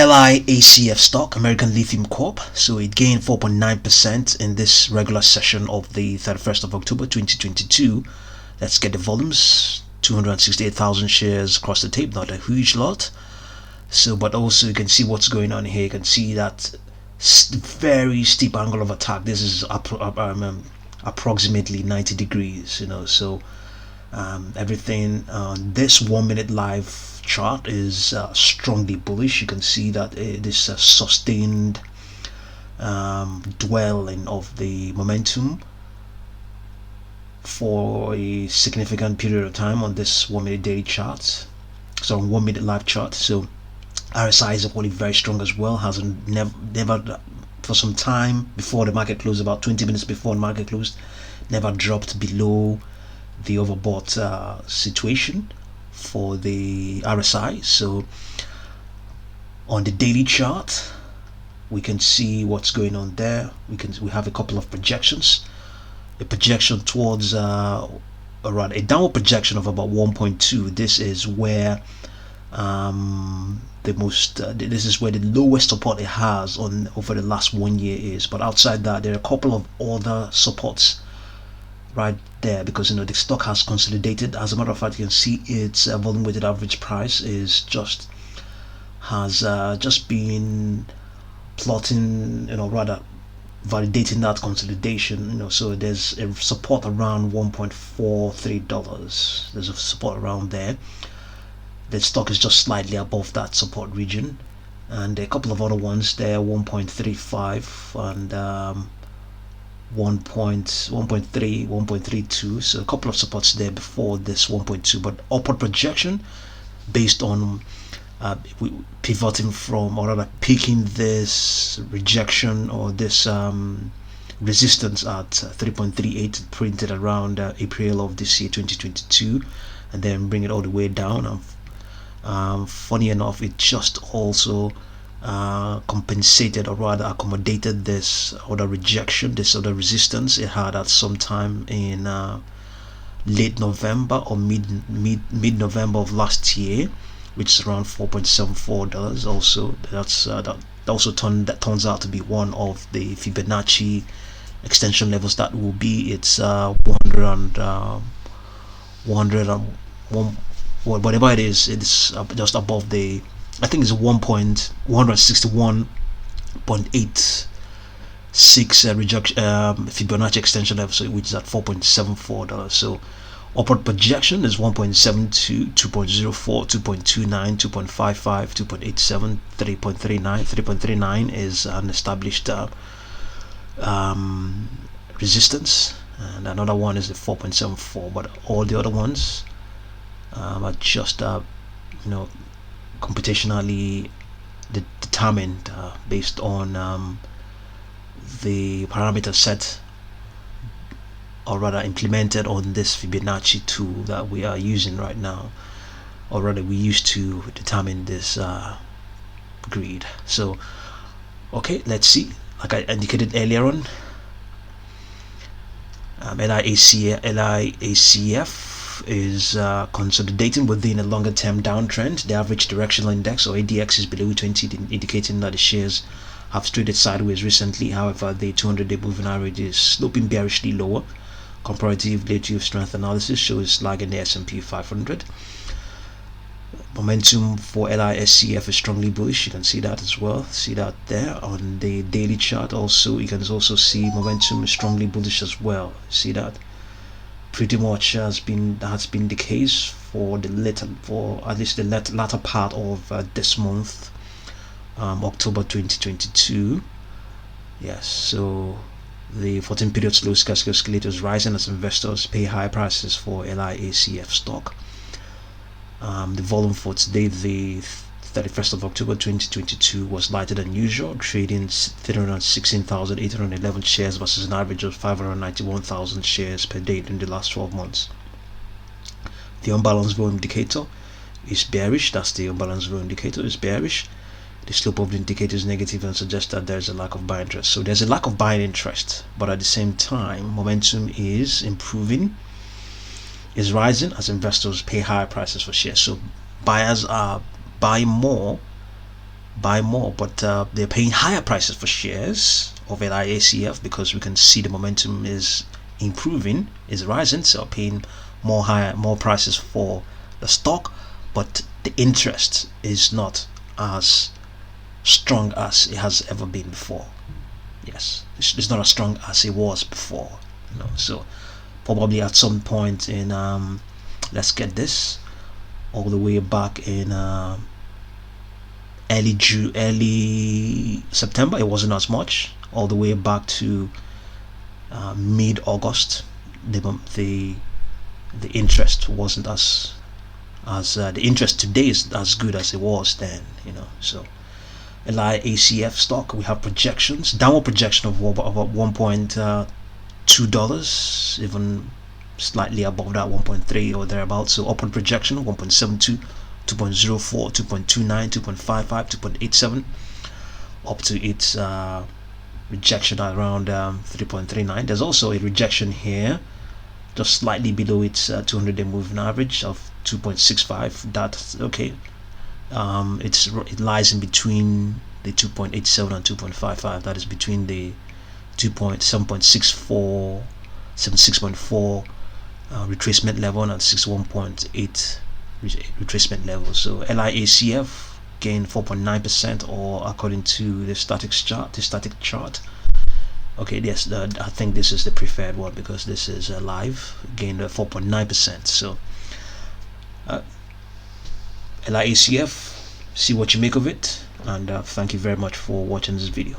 Liacf stock, American Lithium Corp. So it gained 4.9% in this regular session of the 31st of October 2022. Let's get the volumes. 268,000 shares across the tape, not a huge lot. So, but also you can see what's going on here. You can see that very steep angle of attack. This is approximately 90 degrees, so everything on this 1 minute live chart is strongly bullish. You can see that this sustained dwelling of the momentum for a significant period of time on this 1 minute daily chart, so on 1 minute live chart. So RSI is holding very strong as well, hasn't never for some time before the market closed, about 20 minutes before the market closed, never dropped below the overbought situation for the RSI. So on the daily chart we can see what's going on there. We have a couple of projections, a projection towards around a downward projection of about 1.2. This is where this is where the lowest support it has on over the last 1 year is. But outside that, there are a couple of other supports right there, because the stock has consolidated. As a matter of fact, you can see its volume weighted average price is just been plotting, rather validating that consolidation. So there's a support around $1.43. There's a support around there. The stock is just slightly above that support region, and a couple of other ones there, 1.35 and 1.3, 1.32. so a couple of supports there before this 1.2, but upward projection based on pivoting from, or rather picking this rejection or this resistance at 3.38 printed around April of this year 2022, and then bring it all the way down. Funny enough, it just also compensated, or rather accommodated, this other rejection, this other resistance it had at some time in late November or mid-November of last year, which is around $4.74. Also, that turns out to be one of the Fibonacci extension levels. That will be its 101, whatever it is. It's just above the, I think it's 161.86 rejection Fibonacci extension level, which is at $4.74. So upward projection is 1.72, 2.04, 2.29, 2.55, 2.87, 3.39. 3.39 is an established resistance, and another one is the 4.74. But all the other ones are just computationally determined based on the parameter set, or rather implemented on this Fibonacci tool that we are using right now, or rather we used to determine this grid. So okay, let's see. Like I indicated earlier on, Liacf is consolidating within a longer term downtrend. The average directional index, or ADX, is below 20, indicating that the shares have traded sideways recently. However, the 200-day moving average is sloping bearishly lower. Comparative Relative Strength analysis shows lagging the S&P 500. Momentum for Liacf is strongly bullish. You can see that as well. See that there on the daily chart. Also, you can also see momentum is strongly bullish as well. See that pretty much has been the case for at least the latter part of this month, October 2022. Yes, so the 14-period slow stochastic oscillator is rising as investors pay high prices for Liacf stock. The volume for today, the 31st of October 2022, was lighter than usual, trading 316,811 shares versus an average of 591,000 shares per day in the last 12 months. The unbalanced volume indicator is bearish. That's the unbalanced volume indicator is bearish. The slope of the indicator is negative and suggests that there's a lack of buying interest. So there's a lack of buying interest, but at the same time, momentum is improving, is rising as investors pay higher prices for shares. So buyers are buying more buy more, but they're paying higher prices for shares of Liacf because we can see the momentum is improving, is rising, so paying more prices for the stock, but the interest is not as strong as it has ever been before. Yes, it's not as strong as it was before, so probably at some point in let's get this all the way back in early September, it wasn't as much. All the way back to mid-August, the interest wasn't as the interest today is as good as it was then, so Liacf stock, we have projections, downward projection of about $1.2, even slightly above that, 1.3 or thereabouts. So upward projection 1.72, 2.04, 2.29, 2.55, 2.87, up to its rejection at around 3.39. There's also a rejection here just slightly below its 200-day moving average of 2.65. That's okay. It lies in between the 2.87 and 2.55. That is between the 7.64, 76.4 retracement level and 61.8 retracement level. So Liacf gained 4.9%, or according to the static chart. Okay, yes, I think this is the preferred one because this is live, gained 4.9%. So Liacf, see what you make of it, and thank you very much for watching this video.